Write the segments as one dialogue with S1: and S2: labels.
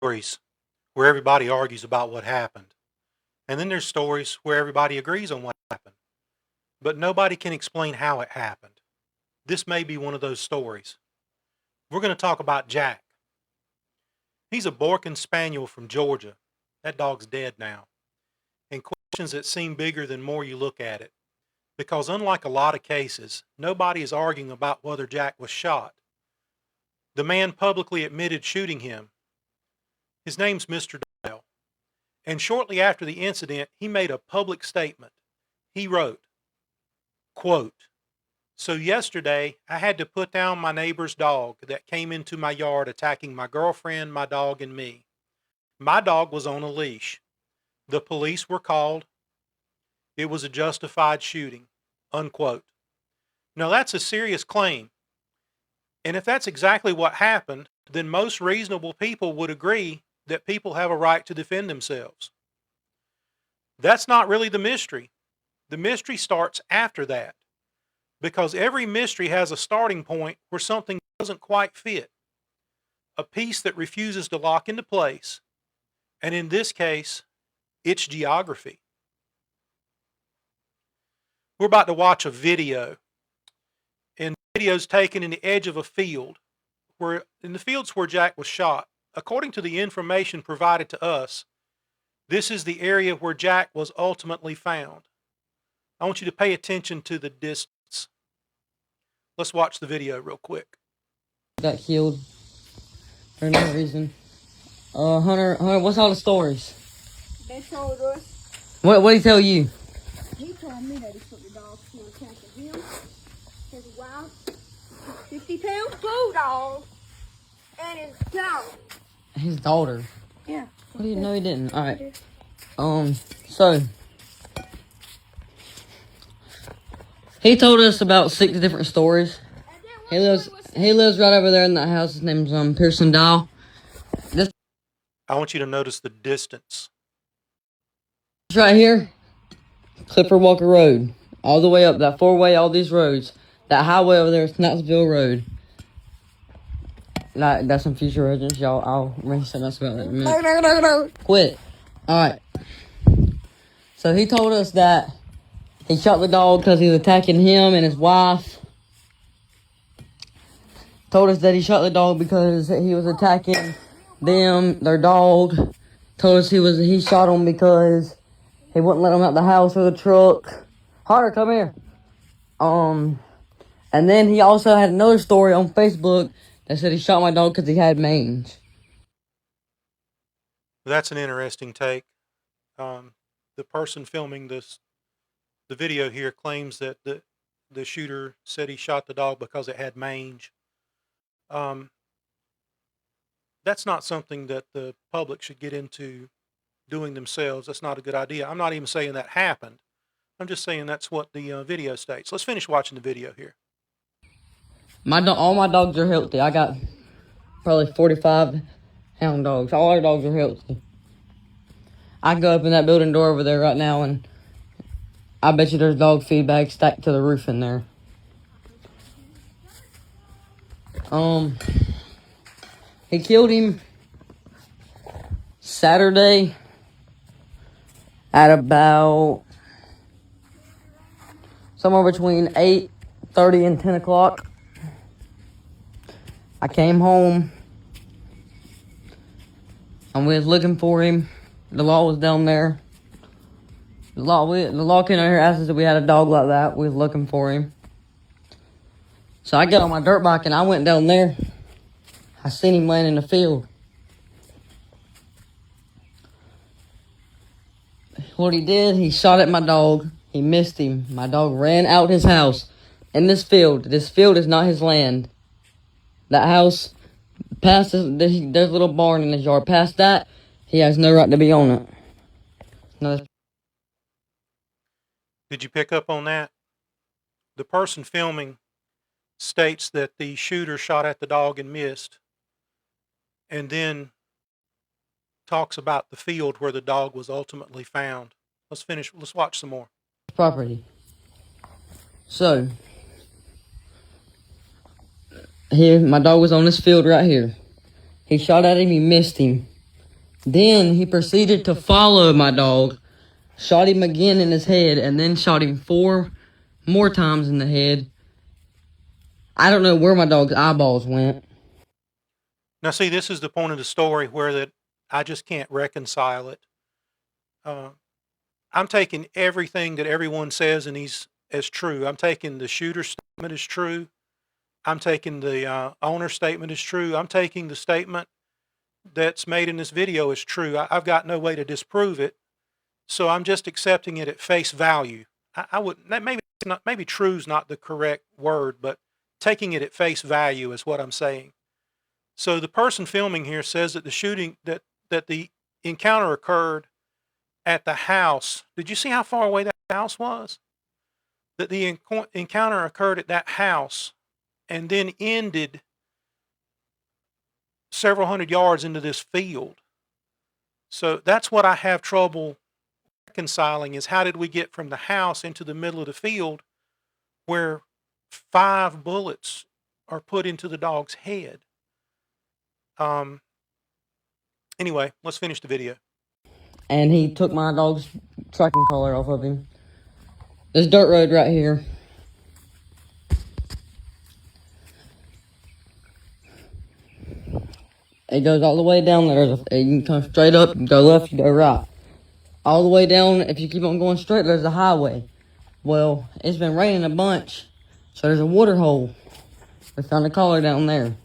S1: stories where everybody argues about what happened. And then there's stories where everybody agrees on what happened, but nobody can explain how it happened. This may be one of those stories. We're going to talk about Jack. He's a Boykin Spaniel from Georgia. That dog's dead now. And questions that seem bigger the more you look at it. Because unlike a lot of cases, nobody is arguing about whether Jack was shot. The man publicly admitted shooting him. His name's Mr. Dial. And shortly after the incident, he made a public statement. He wrote, quote, "So yesterday, I had to put down my neighbor's dog that came into my yard attacking my girlfriend, my dog, and me. My dog was on a leash. The police were called. It was a justified shooting." Unquote. Now that's a serious claim. And if that's exactly what happened, then most reasonable people would agree that people have a right to defend themselves. That's not really the mystery. The mystery starts after that, because every mystery has a starting point where something doesn't quite fit, a piece that refuses to lock into place, and in this case, it's geography. We're about to watch a video, and the video is taken in the edge of a field, in the fields where Jack was shot. According to the information provided to us, this is the area where Jack was ultimately found. I want you to pay attention to the distance. Let's watch the video real quick.
S2: Got killed for no reason. Hunter, what's all the stories?
S3: They told us.
S2: What did he tell you?
S3: He told me that he put the dog to attacking him, his wife, his 50-pound bulldog, and his dog.
S2: His daughter.
S3: Yeah.
S2: What do you know he didn't? All right. So he told us about 6 different stories. He lives right over there in that house. His name's Pearson Dial.
S1: I want you to notice the distance.
S2: This right here, Clipper Walker Road, all the way up that 4-way, all these roads. That highway over there is Knoxville Road. That's some future residents, y'all. I'll bring something else about that in a minute.
S3: No.
S2: Quit. Alright. So he told us that he shot the dog because he was attacking him and his wife. Told us that he shot the dog because he was attacking them, their dog. Told us he shot him because he wouldn't let him out the house or the truck. Harder, come here. And then he also had another story on Facebook that said he shot my dog because he had mange.
S1: That's an interesting take. The person filming the video here claims that the shooter said he shot the dog because it had mange. That's not something that the public should get into doing themselves. That's not a good idea. I'm not even saying that happened. I'm just saying that's what the video states. Let's finish watching the video here.
S2: All my dogs are healthy. I got probably 45 hound dogs. All our dogs are healthy. I can go up in that building door over there right now, and I bet you there's dog feed bags stacked to the roof in there. He killed him Saturday at about somewhere between 8:30 and 10 o'clock. I came home and we was looking for him. The law was down there. The law came out here, asked us if we had a dog like that. We was looking for him. So I got on my dirt bike and I went down there. I seen him laying in the field. What he did, he shot at my dog. He missed him. My dog ran out his house in this field. This field is not his land. That house, past this, there's a little barn in his yard. Past that, he has no right to be on it. No.
S1: Did you pick up on that? The person filming states that the shooter shot at the dog and missed, and then talks about the field where the dog was ultimately found. Let's watch some more.
S2: Property. So, here, my dog was on this field right here. He shot at him, he missed him. Then he proceeded to follow my dog, shot him again in his head, and then shot him 4 more times in the head. I don't know where my dog's eyeballs went.
S1: Now, see, this is the point of the story where that I just can't reconcile it. I'm taking everything that everyone says and he's as true. I'm taking the shooter's statement as true. I'm taking the owner's statement as true. I'm taking the statement that's made in this video as true. I've got no way to disprove it, so I'm just accepting it at face value. I wouldn't. Maybe true is not the correct word, but taking it at face value is what I'm saying. So the person filming here says that the encounter occurred at the house. Did you see how far away that house was? That the encounter occurred at that house and then ended several hundred yards into this field. So that's what I have trouble reconciling, is how did we get from the house into the middle of the field where 5 bullets are put into the dog's head? Anyway, let's finish the video.
S2: And he took my dog's tracking collar off of him. This dirt road right here. It goes all the way down there. You can come straight up, you go left, you go right. All the way down, if you keep on going straight, there's a highway. Well, it's been raining a bunch, so there's a water hole. We found a collar down there.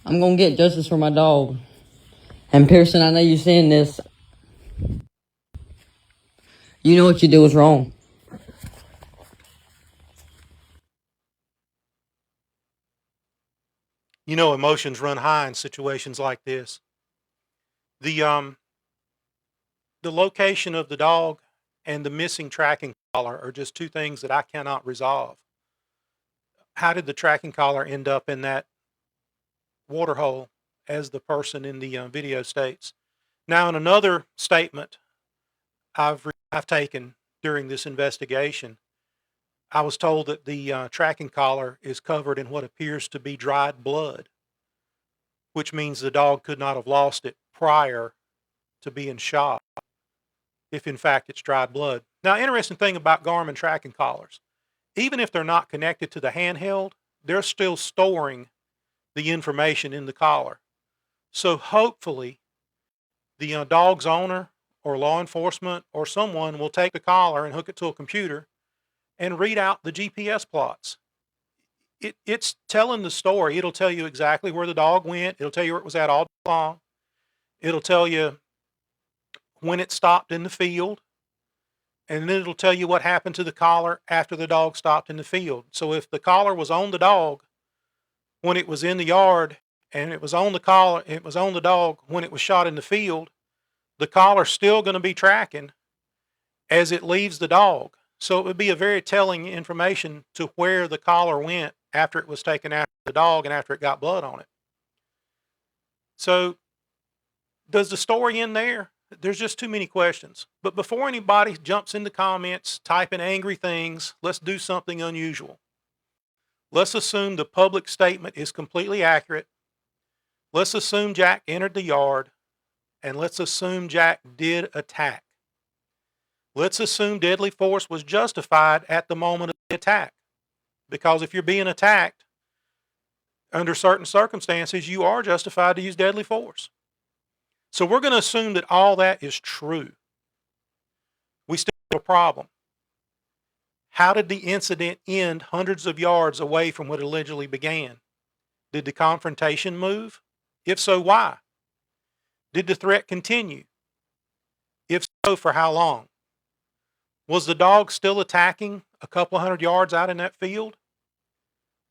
S2: I'm gonna get justice for my dog. And Pearson, I know you're seeing this. You know what you do was wrong.
S1: You know, emotions run high in situations like this. The location of the dog and the missing tracking collar are just 2 things that I cannot resolve. How did the tracking collar end up in that water hole, as the person in the video states? Now, in another statement I've taken during this investigation, I was told that the tracking collar is covered in what appears to be dried blood, which means the dog could not have lost it prior to being shot, if in fact it's dried blood. Now, interesting thing about Garmin tracking collars, even if they're not connected to the handheld, they're still storing the information in the collar. So hopefully the dog's owner or law enforcement or someone will take the collar and hook it to a computer and read out the GPS plots. It's telling the story. It'll tell you exactly where the dog went. It'll tell you where it was at all day long. It'll tell you when it stopped in the field. And then it'll tell you what happened to the collar after the dog stopped in the field. So if the collar was on the dog when it was in the yard, and it was on the collar, it was on the dog when it was shot in the field, the collar's still going to be tracking as it leaves the dog. So it would be a very telling information to where the collar went after it was taken out of the dog and after it got blood on it. So does the story end there? There's just too many questions. But before anybody jumps in the comments typing angry things, let's do something unusual. Let's assume the public statement is completely accurate. Let's assume Jack entered the yard, and let's assume Jack did attack. Let's assume deadly force was justified at the moment of the attack. Because if you're being attacked, under certain circumstances, you are justified to use deadly force. So we're going to assume that all that is true. We still have a problem. How did the incident end hundreds of yards away from what it allegedly began? Did the confrontation move? If so, why? Did the threat continue? If so, for how long? Was the dog still attacking a couple hundred yards out in that field?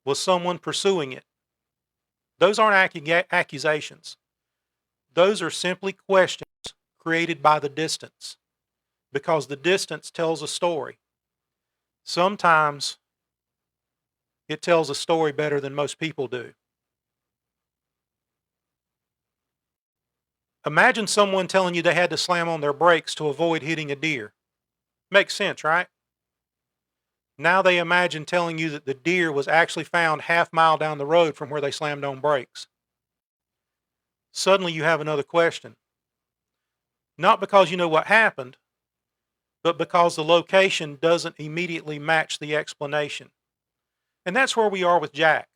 S1: Was someone pursuing it? Those aren't accusations. Those are simply questions created by the distance, because the distance tells a story. Sometimes it tells a story better than most people do. Imagine someone telling you they had to slam on their brakes to avoid hitting a deer. Makes sense, right? Now they imagine telling you that the deer was actually found half-mile down the road from where they slammed on brakes. suddenly you have another question. Not because you know what happened, but because the location doesn't immediately match the explanation. And that's where we are with Jack.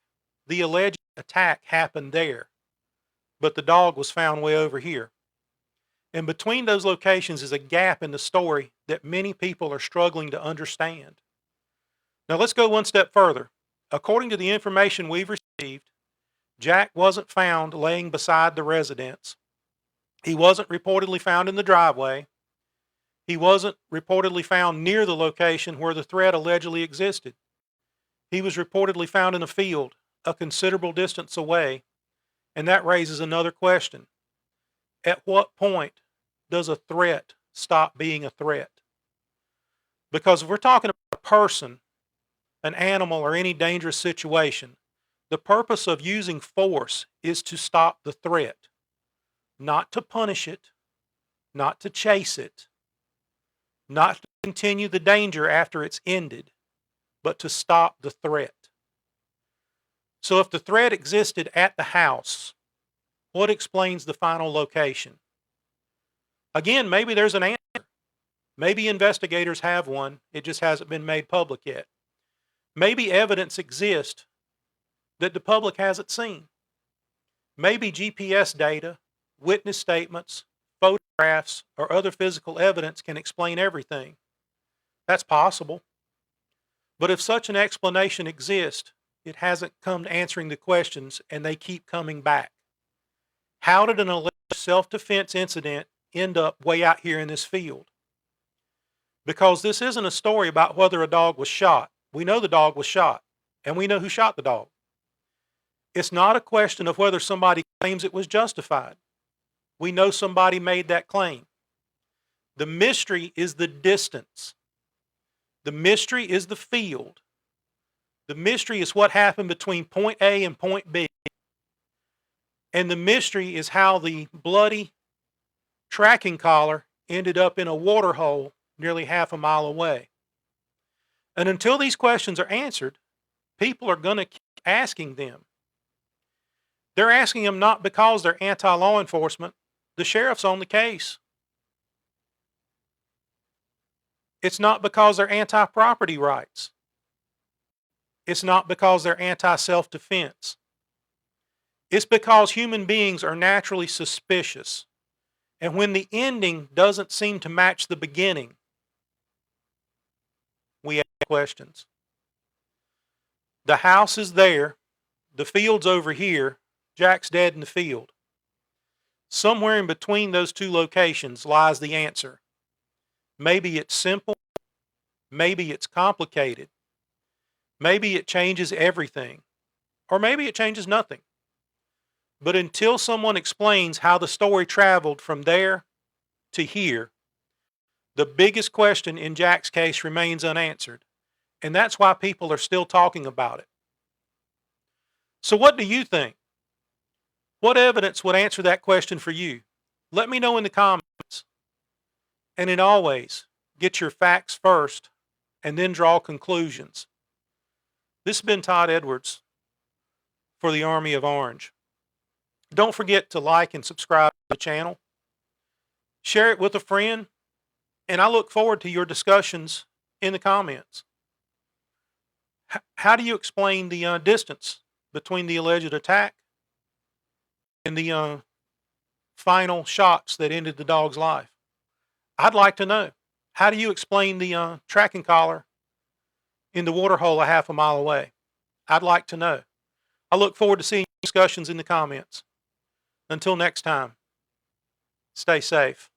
S1: The alleged attack happened there, but the dog was found way over here. And between those locations is a gap in the story that many people are struggling to understand. Now let's go one step further. According to the information we've received, Jack wasn't found laying beside the residence. He wasn't reportedly found in the driveway. He wasn't reportedly found near the location where the threat allegedly existed. He was reportedly found in a field a considerable distance away, and that raises another question. At what point does a threat stop being a threat? Because if we're talking about a person, an animal, or any dangerous situation, the purpose of using force is to stop the threat, not to punish it, not to chase it, not to continue the danger after it's ended, but to stop the threat. So if the threat existed at the house, what explains the final location? Again, maybe there's an answer. Maybe investigators have one. It just hasn't been made public yet. Maybe evidence exists that the public hasn't seen. Maybe GPS data, witness statements, photographs, or other physical evidence can explain everything. That's possible. But if such an explanation exists, it hasn't come to answering the questions, and they keep coming back. How did an alleged self-defense incident end up way out here in this field? Because this isn't a story about whether a dog was shot. We know the dog was shot, and we know who shot the dog. It's not a question of whether somebody claims it was justified. We know somebody made that claim. The mystery is the distance. The mystery is the field. The mystery is what happened between point A and point B. And the mystery is how the bloody tracking collar ended up in a water hole nearly half a mile away. And until these questions are answered, people are going to keep asking them. They're asking them not because they're anti-law enforcement. The sheriff's on the case. It's not because they're anti-property rights. It's not because they're anti-self-defense. It's because human beings are naturally suspicious. And when the ending doesn't seem to match the beginning, we ask questions. The house is there. The field's over here. Jack's dead in the field. Somewhere in between those two locations lies the answer. Maybe it's simple. Maybe it's complicated. Maybe it changes everything. Or maybe it changes nothing. But until someone explains how the story traveled from there to here, the biggest question in Jack's case remains unanswered. And that's why people are still talking about it. So what do you think? What evidence would answer that question for you? Let me know in the comments. And then always, get your facts first and then draw conclusions. This has been Todd Edwards for the Army of Orange. Don't forget to like and subscribe to the channel. Share it with a friend, and I look forward to your discussions in the comments. How do you explain the distance between the alleged attack and the final shots that ended the dog's life? I'd like to know. How do you explain the tracking collar in the water hole a half a mile away? I'd like to know. I look forward to seeing discussions in the comments. Until next time, stay safe.